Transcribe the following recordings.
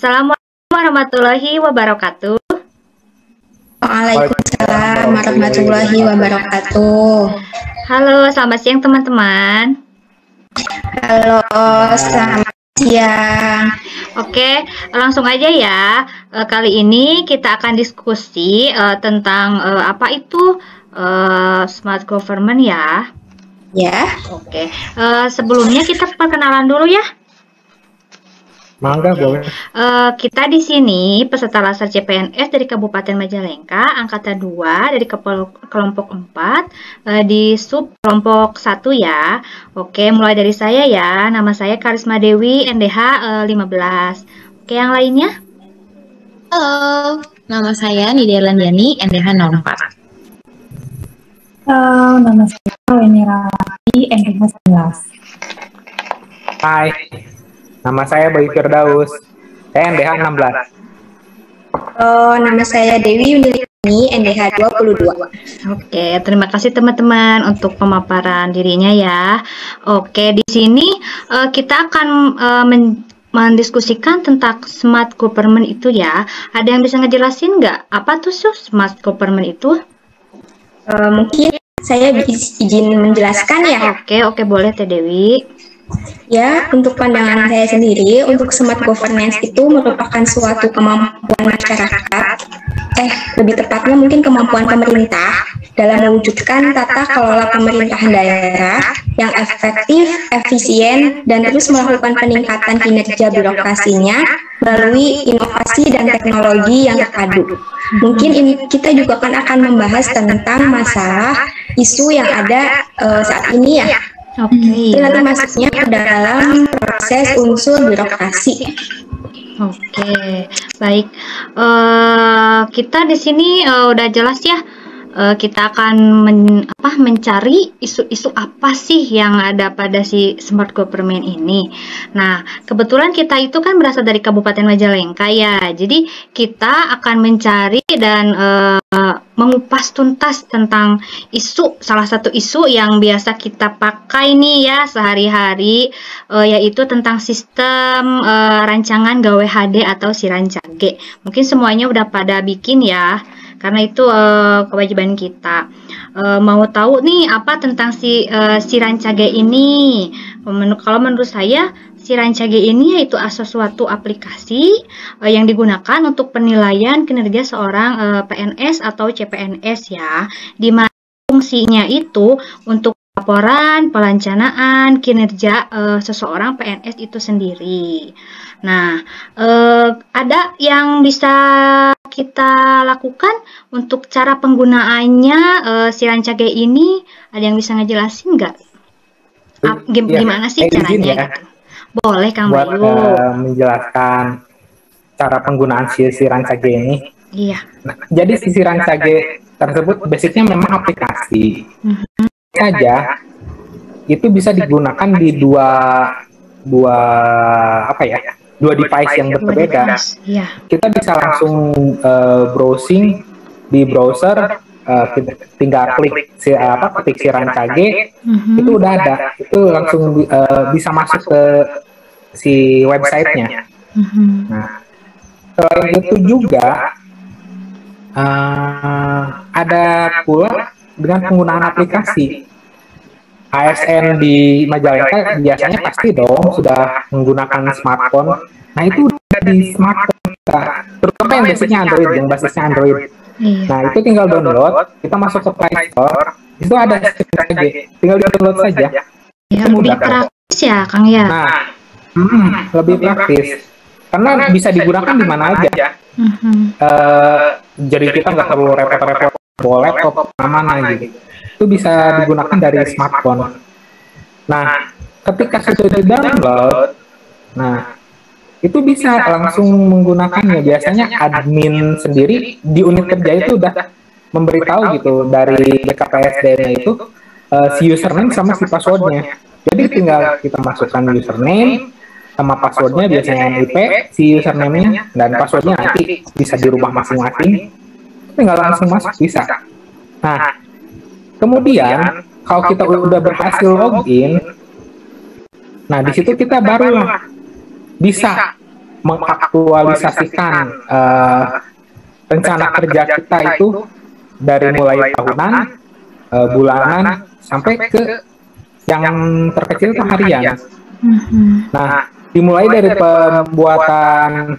Assalamualaikum warahmatullahi wabarakatuh. Waalaikumsalam warahmatullahi wabarakatuh. Halo, selamat siang teman-teman. Halo, selamat siang. Oke, langsung aja ya. Kali ini kita akan diskusi tentang apa itu smart government ya. Ya. Oke, sebelumnya kita perkenalan dulu ya. Mangga boleh. Kita di sini peserta laser CPNS dari Kabupaten Majalengka, angkatan 2 dari kelompok 4 di sub kelompok 1 ya. Oke, mulai dari saya ya. Nama saya Karisma Dewi, NDH 15. Oke, yang lainnya? Halo, nama saya Nidia Landiani, NDH 04. Halo, nama saya Weni Rawati, NDH 11. Hai, nama saya Bayu Firdaus, saya NDH 16. Nama saya Dewi Yuniani, NDH 22. Oke, terima kasih teman-teman untuk pemaparan dirinya ya. Oke, di sini kita akan mendiskusikan tentang smart government itu ya. Ada yang bisa ngejelasin nggak? Apa tuh smart government itu? Mungkin saya izin menjelaskan ya. Oke, boleh Teh Dewi. Ya, untuk pandangan saya sendiri, untuk smart governance itu merupakan suatu kemampuan masyarakat, lebih tepatnya mungkin kemampuan pemerintah dalam mewujudkan tata kelola pemerintahan daerah yang efektif, efisien, dan terus melakukan peningkatan kinerja birokrasinya melalui inovasi dan teknologi yang terpadu. Mungkin kita juga akan membahas tentang masalah isu yang ada saat ini ya. Oke. Itu nanti masuknya ke dalam proses unsur birokrasi. Oke, baik. Kita di sini udah jelas ya. Kita akan mencari isu-isu apa sih yang ada pada si smart government ini. Nah, kebetulan kita itu kan berasal dari Kabupaten Majalengka ya. Jadi kita akan mencari dan mengupas tuntas tentang salah satu isu yang biasa kita pakai nih ya sehari-hari, yaitu tentang sistem rancangan gawe HD atau Sirancage. Mungkin semuanya udah pada bikin ya. Karena itu kewajiban kita. Mau tahu nih apa tentang Sirancage ini? Kalau menurut saya Sirancage ini yaitu suatu aplikasi yang digunakan untuk penilaian kinerja seorang PNS atau CPNS ya. Di mana fungsinya itu untuk laporan perencanaan kinerja seseorang PNS itu sendiri. Nah, ada yang bisa kita lakukan untuk cara penggunaannya Sirancage ini? Ada yang bisa ngejelasin nggak? Gimana sih caranya? Ya. Gitu? Boleh Kang Buat Bayu. menjelaskan cara penggunaan Sirancage ini. Iya. Nah, jadi Sirancage tersebut basicnya memang aplikasi. Saja itu bisa digunakan di dua device yang berbeda. Iya. Kita bisa langsung browsing di browser, kita tinggal ketik Sirancage, itu udah ada, itu langsung bisa masuk ke si websitenya. Nah, selain itu juga ada pula dengan penggunaan aplikasi. ASN di Majalengka biasanya pasti dong sudah menggunakan smartphone. Nah, itu udah di smartphone kita, terutama yang basisnya Android, yang basisnya Android. Iya. Nah, itu tinggal download, kita masuk ke Play Store, itu ada Sirancage, tinggal download saja. Ya, Itu lebih mudah. praktis ya Kang ya. Nah, lebih praktis karena bisa digunakan di mana aja. Jadi kita nggak perlu repot-repot bawa laptop mana gitu. Itu bisa digunakan dari smartphone. Nah, ketika sudah di-download, nah itu bisa langsung menggunakannya. Biasanya admin sendiri di unit kerja itu udah memberitahu gitu dari BKPSDM-nya itu si username sama si passwordnya. Jadi tinggal kita masukkan username sama passwordnya, biasanya IP, si username-nya dan passwordnya nanti bisa dirubah masing-masing. Tinggal langsung masuk bisa. Nah, kemudian kalau kita udah berhasil login, nah di situ kita barulah bisa mengaktualisasikan rencana kerja kita itu dari mulai tahunan, bulanan, sampai ke yang terkecil itu harian. Nah, dimulai dari pembuatan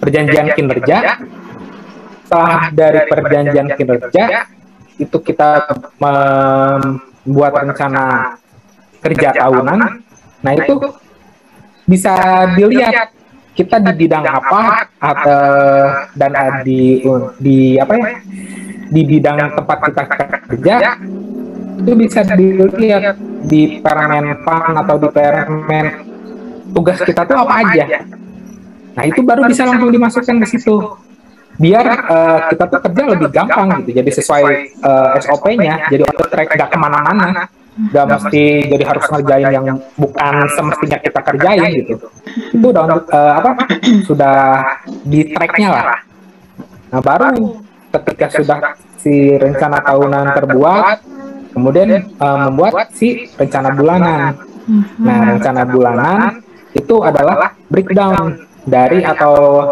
perjanjian kinerja. Setelah dari perjanjian kinerja itu kita membuat rencana kerja tahunan. Nah, itu bisa dilihat kita di bidang apa atau dan di apa ya, di bidang tempat kita kerja itu bisa dilihat di Permenpan atau di Permen tugas kita tuh apa aja. Nah, itu baru bisa langsung dimasukkan ke situ biar kita tuh kerja lebih gampang gitu, jadi sesuai SOP-nya, jadi auto track, gak kemana-mana, gak mesti jadi harus ngerjain yang bukan semestinya kita kerjain gitu. Itu udah sudah di track-nya lah. Nah, baru ketika sudah si rencana tahunan terbuat, kemudian membuat si rencana bulanan. Nah, rencana bulanan itu adalah breakdown dari atau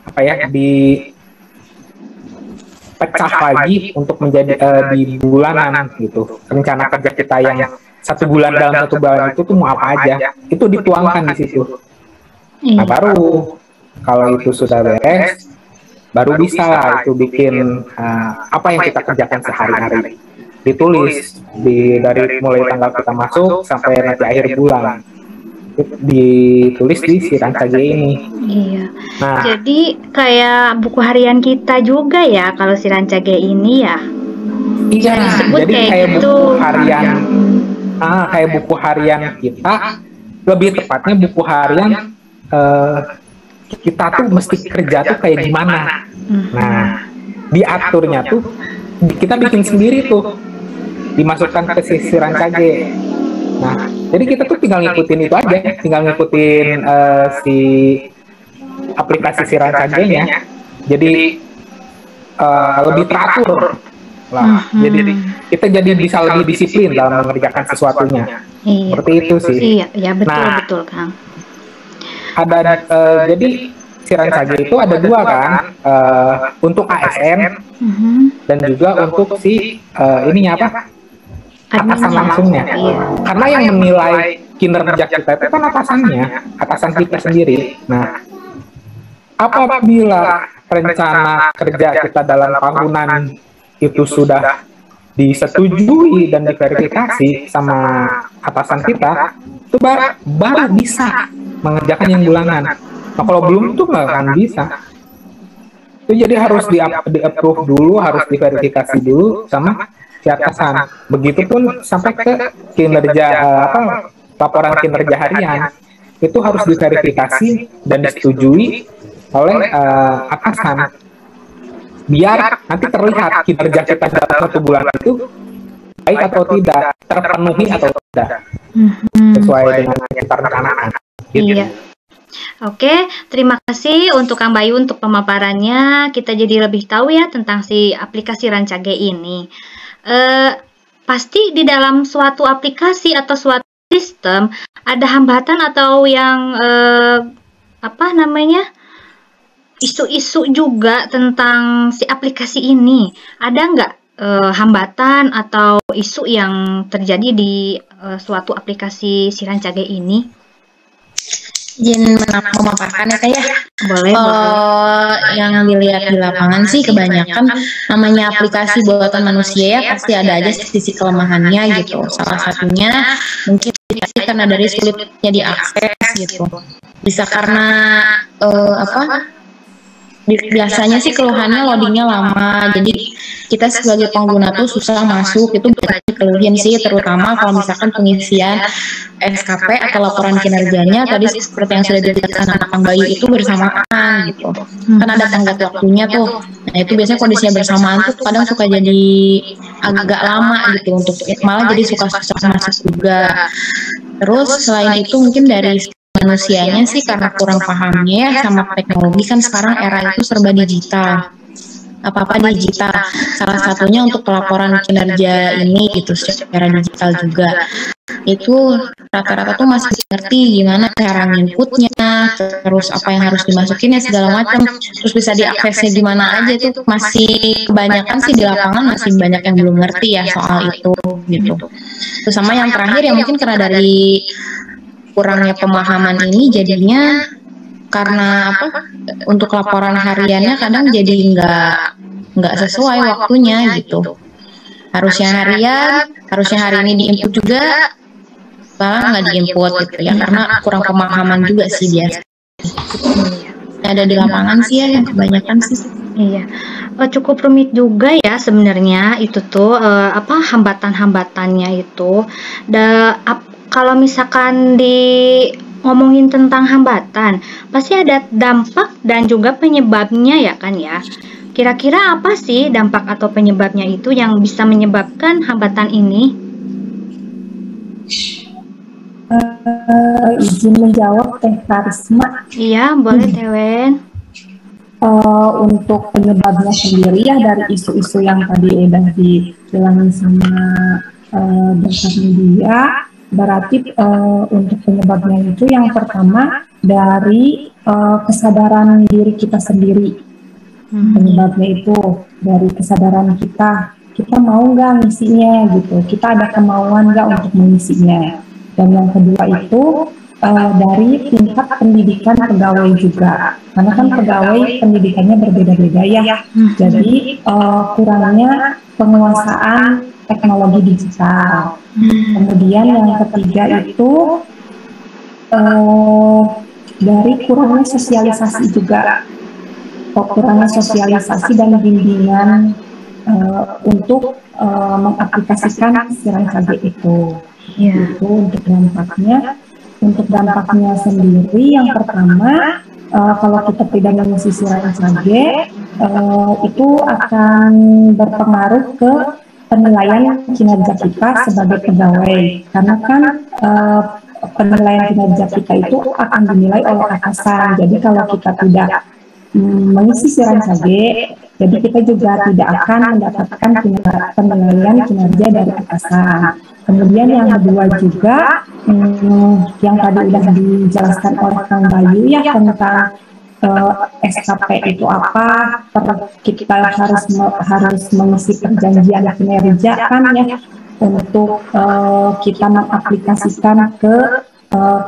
apa ya, dipecah lagi untuk menjadi di bulanan gitu. Rencana kerja kita yang satu bulan, dalam satu bulan itu tuh mau apa aja, itu dituangkan di situ. Nah, baru kalau itu sudah beres, baru bisa lah itu bikin apa yang kita kerjakan sehari-hari, ditulis dari mulai tanggal kita masuk sampai nanti akhir bulan, ditulis di si Rancage ini. Iya. Nah, Jadi kayak buku harian kita juga ya kalau si Rancage ini ya. iya, disebut jadi kayak kayak gitu. buku harian, kayak buku harian kita, lebih tepatnya buku harian kita tuh mesti kerja tuh kayak gimana. Nah, diaturnya tuh kita bikin sendiri tuh, dimasukkan ke si Rancage. Nah, jadi kita tuh tinggal ngikutin itu aja, tinggal ngikutin si aplikasi si Rancage-nya. Jadi lebih teratur lah. Jadi kita jadi bisa lebih disiplin dalam mengerjakan sesuatunya. Iya. Seperti itu sih. Iya, ya betul Nah, betul Kang. Ada jadi si Rancage itu ada dua kan, untuk ASN dan juga untuk si ininya apa, atasan langsungnya. Iya. Karena yang menilai kinerja kita itu kan atasan kita sendiri. Nah, apabila rencana kerja kita dalam tahunan itu sudah disetujui dan diverifikasi sama atasan kita, itu baru bisa mengerjakan yang bulanan. Nah, kalau belum tuh nggak akan bisa. Itu jadi harus di-approve dulu, harus diverifikasi dulu sama si atasan. Begitupun sampai ke kinerja laporan kinerja harian itu harus diverifikasi dan disetujui oleh atasan. Biar nanti terlihat kinerja kita dalam satu bulan itu baik atau tidak, terpenuhi atau tidak, sesuai dengan yang kita rencanakan. Gitu. Iya. Oke, terima kasih untuk Kang Bayu untuk pemaparannya. Kita jadi lebih tahu ya tentang si aplikasi Rancage ini. Pasti di dalam suatu aplikasi atau suatu sistem ada hambatan atau yang isu-isu juga tentang si aplikasi ini. Ada nggak hambatan atau isu yang terjadi di suatu aplikasi si Rancage ini? Izin memaparkan ya Kak ya. Boleh. Yang dilihat di lapangan sih kebanyakan namanya aplikasi buatan manusia ya pasti ada aja sisi kelemahannya gitu. Salah satunya mungkin karena dari sulitnya diakses gitu. Bisa karena biasanya sih keluhannya loadingnya lama, jadi kita sebagai pengguna tuh susah masuk, itu banyak keluhan sih, terutama kalau misalkan pengisian SKP atau laporan kinerjanya tadi seperti yang sudah dijelaskan sama Kang Bayu itu bersamaan gitu, kan ada tenggat waktunya tuh. Nah itu biasanya kondisinya bersamaan tuh kadang suka jadi agak lama gitu, untuk malah jadi suka susah masuk juga. Terus selain itu mungkin dari manusianya sih karena kurang pahamnya ya sama teknologi, kan sekarang era itu serba digital. apa-apa digital. Salah satunya untuk pelaporan kinerja ini gitu secara digital juga. Itu rata-rata tuh masih ngerti gimana cara inputnya, terus apa yang harus dimasukin ya segala macam, terus bisa diaksesnya gimana aja itu masih kebanyakan sih di lapangan masih banyak yang belum ngerti ya soal itu gitu. Terus sama yang terakhir yang mungkin karena dari kurangnya pemahaman ini jadinya karena apa untuk laporan hariannya kadang jadi nggak sesuai waktunya gitu. Harusnya harian, harusnya hari ini diinput juga, malah nggak diinput gitu ya karena kurang pemahaman juga sih biasa. Ada di lapangan sih ya yang kebanyakan sih. Iya, cukup rumit juga ya sebenarnya itu tuh apa hambatan-hambatannya itu. Kalau misalkan ngomongin tentang hambatan, pasti ada dampak dan juga penyebabnya ya kan ya. Kira-kira apa sih dampak atau penyebabnya itu yang bisa menyebabkan hambatan ini? Izin menjawab Teh Karisma. Iya, boleh Tewen. Untuk penyebabnya sendiri ya dari isu-isu yang tadi udah dibilangin sama dokter Lydia, berarti untuk penyebabnya itu yang pertama dari kesadaran diri kita sendiri. Penyebabnya itu dari kesadaran kita mau nggak ngisinya gitu, kita ada kemauan nggak untuk mengisinya. Dan yang kedua itu dari tingkat pendidikan pegawai juga, karena kan pegawai pendidikannya berbeda-beda ya. Jadi kurangnya penguasaan teknologi digital. Kemudian yang ketiga itu dari kurangnya sosialisasi juga, kurangnya sosialisasi dan bimbingan untuk mengaplikasikan si Rancage itu. Itu untuk dampaknya. Untuk dampaknya sendiri, yang pertama, kalau kita tidak mengisi si Rancage, itu akan berpengaruh ke penilaian kinerja kita sebagai pegawai. Karena kan penilaian kinerja kita itu akan dinilai oleh atasan. Jadi kalau kita tidak mengisi si Rancage, jadi kita juga tidak akan mendapatkan penilaian kinerja dari atasan. Kemudian yang kedua juga, yang tadi sudah dijelaskan oleh Kang Bayu ya tentang SKP itu apa, kita harus mengisi perjanjian kinerja kan ya, untuk kita mengaplikasikan ke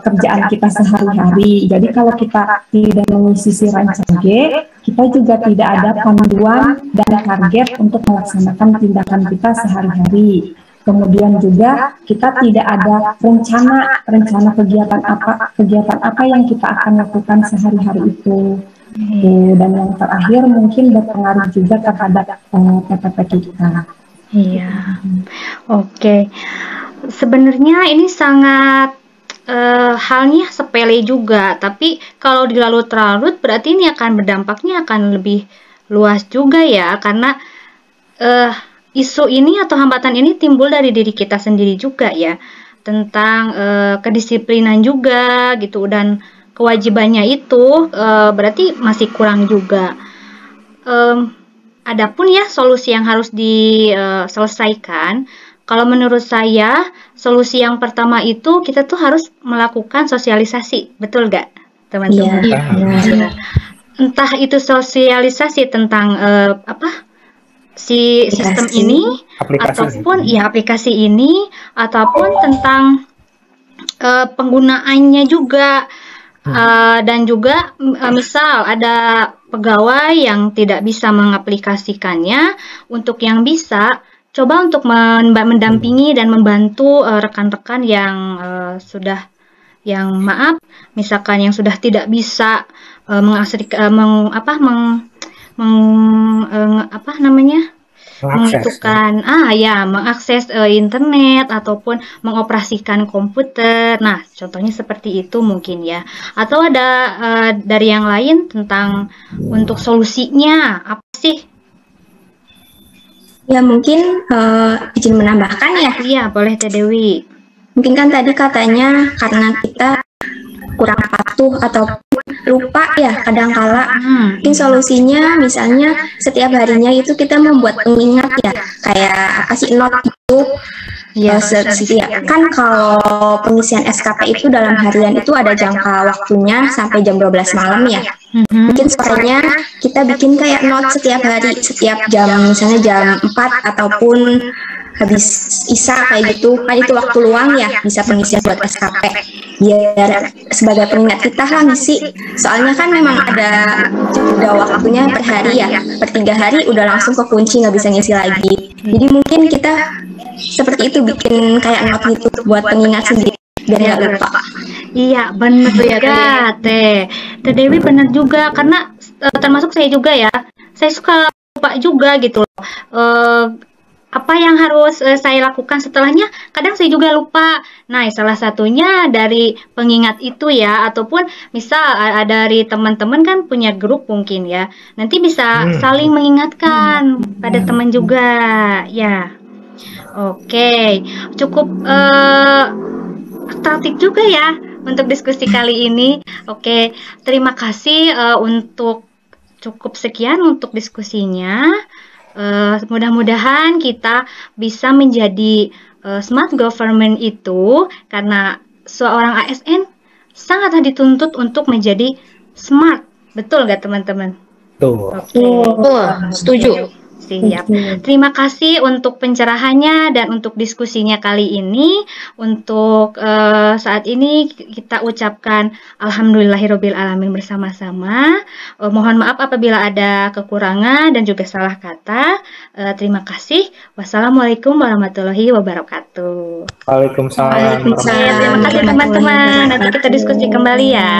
kerjaan kita sehari-hari. Jadi kalau kita tidak mengisi si Rancage, kita juga tidak ada panduan dan target untuk melaksanakan tindakan kita sehari-hari. Kemudian juga kita tidak ada rencana kegiatan apa yang kita akan lakukan sehari-hari itu. Dan yang terakhir mungkin berpengaruh juga terhadap PPP kita. Iya, oke. Sebenarnya ini sangat halnya sepele juga, tapi kalau dilarut-larut berarti ini akan berdampaknya akan lebih luas juga ya, karena isu ini atau hambatan ini timbul dari diri kita sendiri juga ya, tentang kedisiplinan juga gitu, dan kewajibannya itu berarti masih kurang juga. Adapun ya solusi yang harus diselesaikan, kalau menurut saya solusi yang pertama itu kita tuh harus melakukan sosialisasi, betul gak teman-teman? Iya. Entah itu sosialisasi tentang si sistem ini, ataupun ya aplikasi ini, ataupun tentang penggunaannya juga, dan juga misal ada pegawai yang tidak bisa mengaplikasikannya, untuk yang bisa coba untuk mendampingi dan membantu rekan-rekan yang misalkan yang sudah tidak bisa mengakses internet ataupun mengoperasikan komputer. Nah, contohnya seperti itu mungkin ya. Atau ada dari yang lain tentang untuk solusinya apa sih? Ya mungkin izin menambahkan ya. Iya, boleh Teh Dewi. Mungkin kan tadi katanya karena kita kurang patuh atau lupa ya kadangkala. Mungkin solusinya misalnya setiap harinya itu kita membuat pengingat ya, kayak apa sih, note itu. Ya, kan kalau pengisian SKP itu dalam harian itu ada jangka waktunya sampai jam 12 malam ya. Mungkin sorenya kita bikin kayak note setiap hari, setiap jam, misalnya jam 4 ataupun habis Isya kayak gitu. Kan itu waktu luang ya, bisa pengisian buat SKP. Biar sebagai pengingat kita lah ngisi. Soalnya kan memang ada waktunya per hari ya. Per 3 hari udah langsung kekunci, nggak bisa ngisi lagi. Jadi mungkin kita seperti itu, bikin kayak note gitu buat pengingat sendiri biar nggak lupa. Iya, benar juga, Teh Dewi, benar juga, karena termasuk saya juga ya, saya suka lupa juga gitu loh. Apa yang harus saya lakukan setelahnya, kadang saya juga lupa. Nah, salah satunya dari pengingat itu ya, ataupun misal dari teman-teman kan punya grup mungkin ya, nanti bisa saling mengingatkan pada teman juga ya. Oke, cukup aktif juga ya untuk diskusi kali ini. Oke, terima kasih untuk cukup sekian untuk diskusinya. Mudah-mudahan kita bisa menjadi smart government itu, karena seorang ASN sangat dituntut untuk menjadi smart. Betul nggak teman-teman? Tuh. Oke. Setuju. Siap. Terima kasih untuk pencerahannya dan untuk diskusinya kali ini. Untuk saat ini kita ucapkan alhamdulillahirabbil alamin bersama-sama. Mohon maaf apabila ada kekurangan dan juga salah kata. Terima kasih. Wassalamualaikum warahmatullahi wabarakatuh. Waalaikumsalam. Terima kasih teman-teman. Nanti kita diskusi kembali ya.